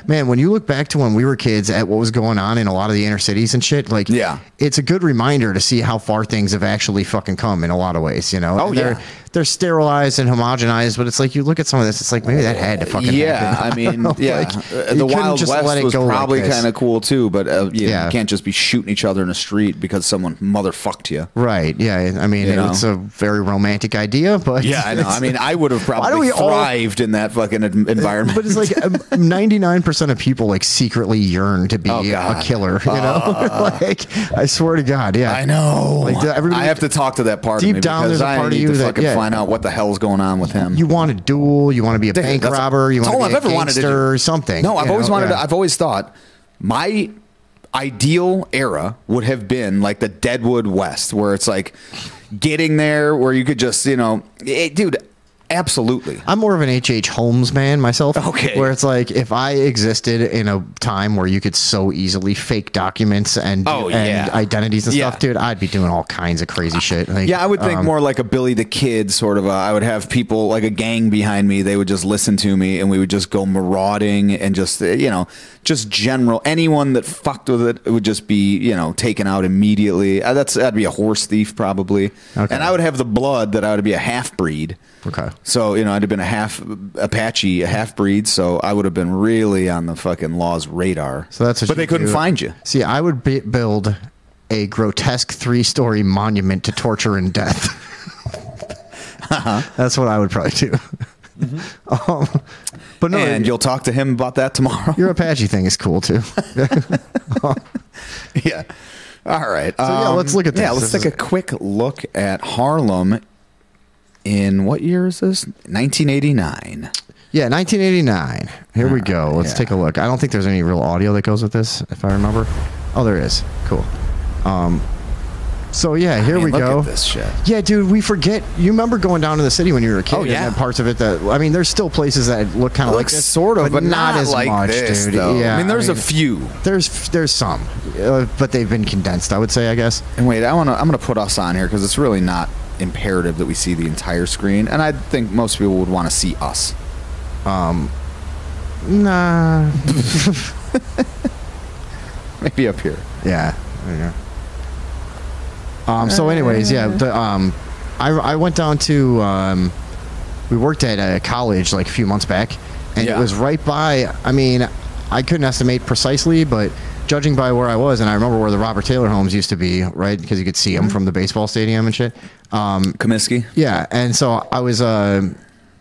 man, when you look back to when we were kids at what was going on in a lot of the inner cities and shit, like, it's a good reminder to see how far things have actually fucking come in a lot of ways, you know? They're sterilized and homogenized, but it's like you look at some of this, it's like maybe that had to fucking happen. I mean, like, the Wild West was probably like kind of cool too, but you can't just be shooting each other in the street because someone motherfucked you. Right, yeah. I mean, it's a very romantic idea, but... Yeah, I know. I mean, I would have probably thrived in that fucking environment. But it's like 99% of people like secretly yearn to be a killer, you know? Like, I swear to God, I know. Like, I have to talk to that part deep of me down, there's a part of you that find out what the hell's going on with him. You want to duel, you want to be a bank robber, you want to be a gangster or something. No, I've always wanted to, I've always thought my ideal era would have been like the Deadwood West, where it's like getting there where you could just, dude, absolutely. I'm more of an H.H. Holmes man myself. Okay. Where it's like, if I existed in a time where you could so easily fake documents and identities and stuff, dude, I'd be doing all kinds of crazy shit. Like, I would think more like a Billy the Kid sort of. I would have people like a gang behind me. They would just listen to me, and we would just go marauding and just, just general. Anyone that fucked with it would just be, taken out immediately. That'd be a horse thief probably. Okay. And I would have the blood that I would be a half breed. Okay. So, I'd have been a half Apache, a half breed, so I would have been really on the fucking law's radar. So that's what but they couldn't find you. See, I would build a grotesque 3-story monument to torture and death. That's what I would probably do. But no, and you'll talk to him about that tomorrow. Your Apache thing is cool too. Yeah. All right. So let's look at this. Yeah, let's take a quick look at Harlem. In what year is this? 1989. Yeah, 1989. Here we go. Let's take a look. I don't think there's any real audio that goes with this, if I remember. Oh, there is. Cool. So yeah, here we go. Look at this shit. Yeah, dude, we forget. You remember going down to the city when you were a kid? Oh yeah. And parts of it that there's still places that look kind of like this, sort of, but not as like much, this, dude. Though. Yeah, there's a few. There's some, but they've been condensed. I would say, I guess. And wait, I'm gonna put us on here because it's really not imperative that we see the entire screen, and I think most people would want to see us. Nah. Maybe up here. Yeah. There you go. So anyways, I went down to we worked at a college like a few months back, and it was right by, I couldn't estimate precisely, but judging by where I was, and I remember where the Robert Taylor homes used to be, right? Because you could see them from the baseball stadium and shit. Comiskey? Yeah, and so I was,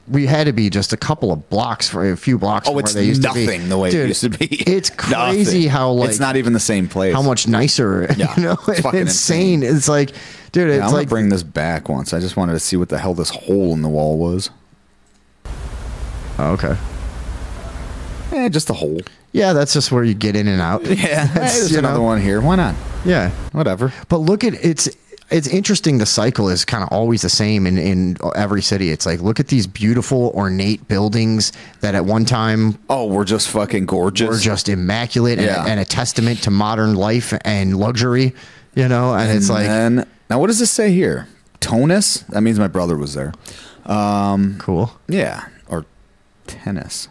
we had to be just a couple of blocks, for a few blocks from where they used to be. It's nothing the way it used to be. It's crazy how, like... It's not even the same place. How much nicer, it's fucking insane. It's like, dude, it's I'm like... gonna bring this back once. I just wanted to see what the hell this hole in the wall was. Oh, okay. Just a hole. Yeah, that's just where you get in and out. Yeah, there's another one here. Why not? Yeah. Whatever. But look at it's interesting. The cycle is kind of always the same in every city. It's like, look at these beautiful, ornate buildings that at one time... Oh, we're just fucking gorgeous. We're just immaculate and a testament to modern life and luxury, and it's like... Now, what does this say here? Tonus? That means my brother was there. Cool. Yeah. Or tennis.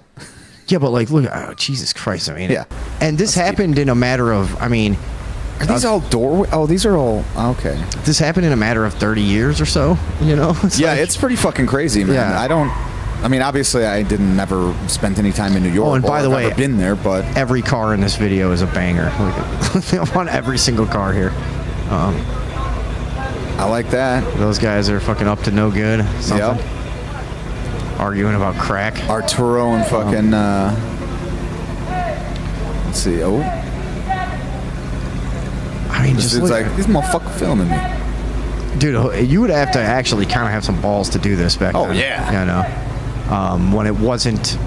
Yeah, but like, look, Jesus Christ. And this happened in a matter of, are these all doorway? Oh, these are all, okay. This happened in a matter of 30 years or so, It's pretty fucking crazy, man. Yeah. Obviously I never spent any time in New York. Oh, and by the way, I've been there, but every car in this video is a banger. I want every single car here. I like that. Those guys are fucking up to no good. Something. Yep. Arguing about crack. Arturo and fucking let's see. Oh, just like these motherfuckers filming me, dude. You would have to actually kind of have some balls to do this back then. Oh yeah. When it wasn't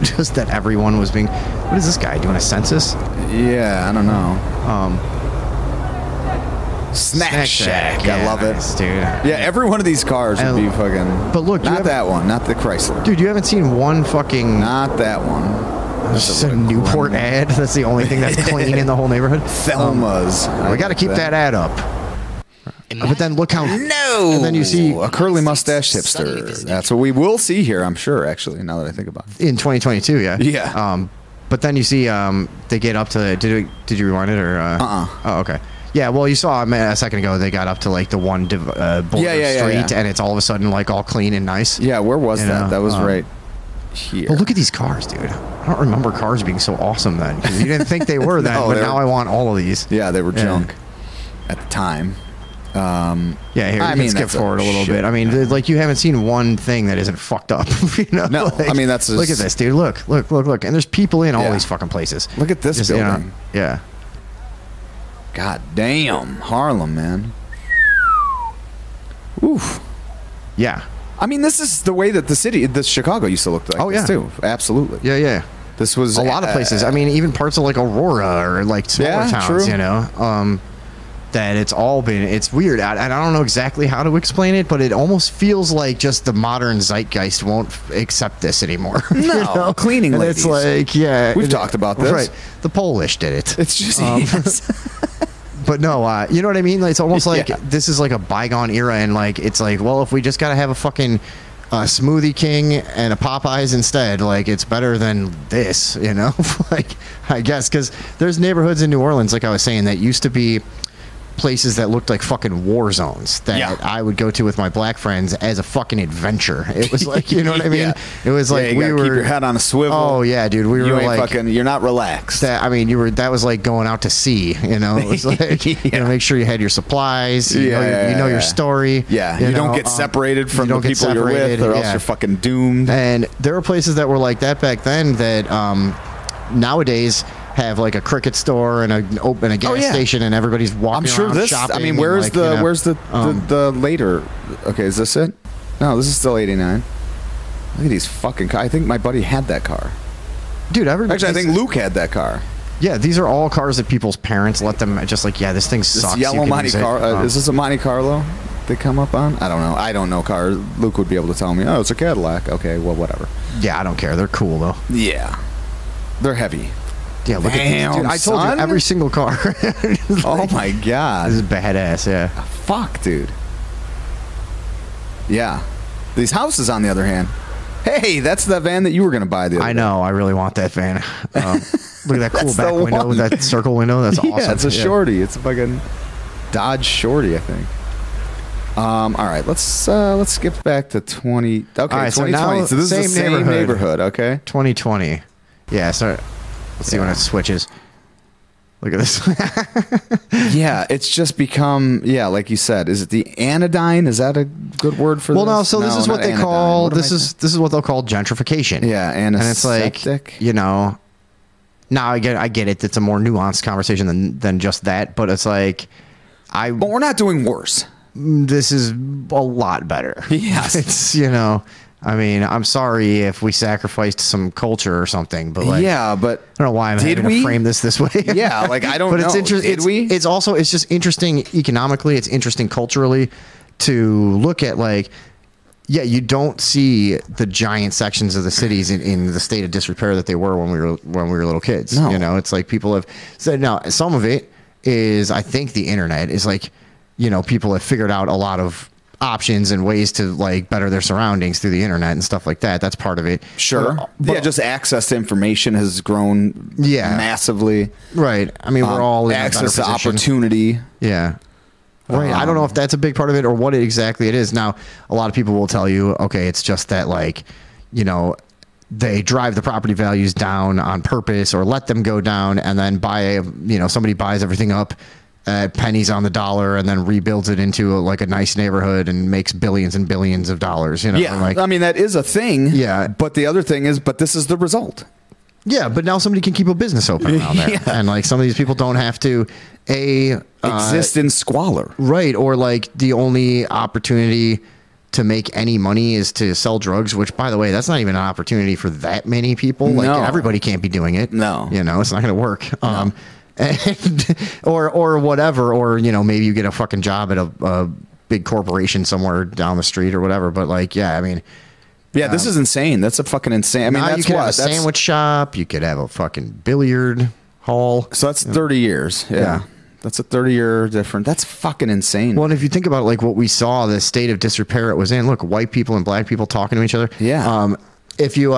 just that everyone was being. What is this guy doing? A census? Yeah, I don't know. Snack Shack. I love it, dude. Yeah, every one of these cars would be fucking... But look, not that one, not the Chrysler. Dude, you haven't seen one fucking... Not that one. There's just a Newport ad. That's the only thing that's clean in the whole neighborhood. Thelma's. We got to keep that ad up. But then look how... No! And then you see... A curly mustache hipster. That's what we will see here, I'm sure, actually, now that I think about it. In 2022, yeah. Yeah. But then you see, they get up to. Did you rewind it or? Oh, okay. Yeah, well, you saw a second ago. They got up to like the one border street, and it's all of a sudden like all clean and nice. Yeah, where was that? That was right here. But look at these cars, dude. I don't remember cars being so awesome then, because you didn't think they were then, but now I want all of these. Yeah, they were junk at the time. Yeah, here, you can skip forward a little bit. I mean, like, you haven't seen one thing that isn't fucked up. You know? No, like, I mean, that's look at this, dude. Look. And there's people in all these fucking places. Look at this building. Yeah. God damn. Harlem, man. Oof. Yeah. I mean, this is the way that the Chicago used to look like this, too. Absolutely. Yeah. This was... a lot of places. I mean, even parts of, like, Aurora or, like, smaller towns, true. you know? That it's all been... It's weird. And I don't know exactly how to explain it, but it almost feels like just the modern zeitgeist won't accept this anymore. No. You know? Cleaning ladies. It's like, yeah. We've talked about this. Right. The Polish did it. It's just... But no, you know what I mean? Like, it's almost like this is like a bygone era, and like it's like, well, if we just gotta have a fucking Smoothie King and a Popeyes instead, like, it's better than this, you know? Like, I guess, because there's neighborhoods in New Orleans, like I was saying, that used to be places that looked like fucking war zones that I would go to with my black friends as a fucking adventure. It was like, you know what I mean? It was like, we were keep your head on a swivel. Oh yeah, dude, we were like fucking, you're not relaxed. That, I mean, that was like going out to sea, you know? It was like, you know, make sure you had your supplies, you know your story. Yeah, you don't get separated from the people you're with, or else you're fucking doomed. And there were places that were like that back then that nowadays have like a Cricket store and a gas station, and everybody's walking around shopping. I mean, where's the later? Okay, is this it? No, this is still 89. Look at these fucking cars. I think my buddy had that car. Dude, actually, I think Luke had that car. Yeah, these are all cars that people's parents let them just like, this thing sucks. This yellow Monte Carlo. Is this a Monte Carlo they come up on? I don't know. I don't know cars. Luke would be able to tell me. Oh, it's a Cadillac. Okay, well, whatever. Yeah, I don't care. They're cool though. Yeah, they're heavy. Yeah, look at this. Dude, I told you, every single car. Like, oh my god, this is badass. Yeah. Fuck, dude. Yeah, these houses, on the other hand. Hey, that's the van that you were going to buy the other day. I know. I really want that van. Look at that cool back window with that circle window. That's awesome. Yeah, it's a shorty. It's a fucking Dodge Shorty, I think. All right, let's skip back to 20. Okay, right, 2020. So this is the same neighborhood. Okay, 2020. Yeah. So let's see when it switches. Look at this. Yeah, it's just become, like you said. Is it the anodyne? Is that a good word for this? Well, no. So this is what they call this is what they'll call gentrification. Yeah, and it's like, you know. Now I get it. It's a more nuanced conversation than just that. But it's like, but we're not doing worse. This is a lot better. Yes, it's, you know. I mean, I'm sorry if we sacrificed some culture or something, but like, but I don't know why I'm having to frame this way. Yeah, like, I don't know. It's interesting. It's just interesting economically. It's interesting culturally to look at, like, you don't see the giant sections of the cities in the state of disrepair that they were when we were little kids. No. You know, it's like people have said, now some of it is, I think the internet is like, you know, people have figured out a lot of options and ways to like better their surroundings through the internet and stuff like that. That's part of it. Sure. But just access to information has grown massively. Right. I mean, we're all in access to opportunity. Yeah. Right. I don't know if that's a big part of it or what exactly it is. Now, a lot of people will tell you, okay, it's just that, like, you know, they drive the property values down on purpose or let them go down, and then somebody buys everything up at pennies on the dollar and then rebuilds it into a nice neighborhood and makes billions and billions of dollars. You know, I mean, that is a thing. Yeah, but the other thing is, this is the result. Yeah, but now somebody can keep a business open around there, and like some of these people don't have to exist in squalor, right? Or like the only opportunity to make any money is to sell drugs, which, by the way, that's not even an opportunity for that many people. Like, everybody can't be doing it. No, you know, it's not going to work. No. And, or whatever, or, you know, maybe you get a fucking job at a big corporation somewhere down the street or whatever. But like, I mean, this is insane. That's a fucking insane. I mean, that's you could have a sandwich shop. You could have a fucking billiard hall. So that's 30 years. Yeah. That's a 30-year difference. That's fucking insane. Well, and if you think about like what we saw, the state of disrepair it was in. Look, white people and black people talking to each other. Yeah. If you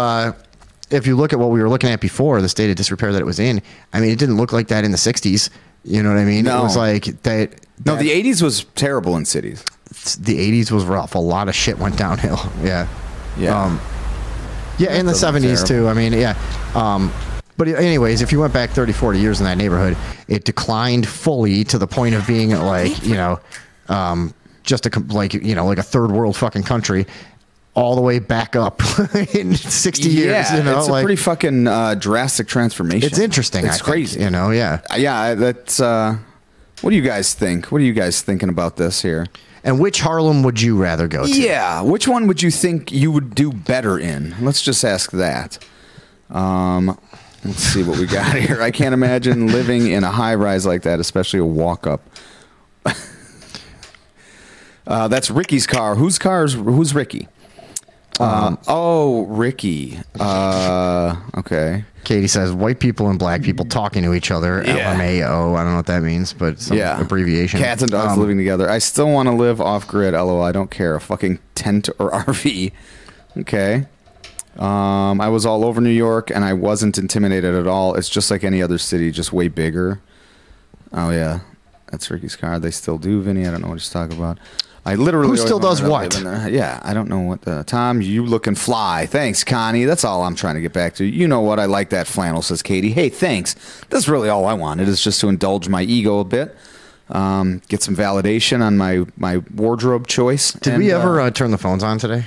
if you look at what we were looking at before, the state of disrepair that it was in, I mean, it didn't look like that in the 60s. You know what I mean? No. It was like that. No, the 80s was terrible in cities. The 80s was rough. A lot of shit went downhill. Yeah. Yeah. Yeah, in the 70s too. I mean, yeah. But anyways, if you went back 30, 40 years in that neighborhood, it declined fully to the point of being like, you know, just like a third world fucking country, all the way back up in 60 years. You know, it's a pretty fucking drastic transformation. It's interesting. It's crazy. You know, yeah. Yeah, that's. What do you guys think? What are you guys thinking about this here? And which Harlem would you rather go to? Yeah, which one would you think you would do better in? Let's just ask that. Let's see what we got here. I can't imagine living in a high-rise like that, especially a walk-up. That's Ricky's car. Who's Ricky? Ricky. Okay. Katie says white people and black people talking to each other. Yeah. LMAO. I don't know what that means, but some abbreviation. Cats and dogs living together. I still want to live off-grid. LOL. I don't care. A fucking tent or RV. Okay. I was all over New York, and I wasn't intimidated at all. It's just like any other city, just way bigger. Oh, yeah. That's Ricky's car. They still do, Vinny. I don't know what he's talking about. I literally... Who still does what? Yeah, I don't know what the... Tom, you looking fly. Thanks, Connie. That's all I'm trying to get back to. You know what? I like that flannel, says Katie. Hey, thanks. That's really all I wanted, is just to indulge my ego a bit. Get some validation on my wardrobe choice. Did we ever turn the phones on today?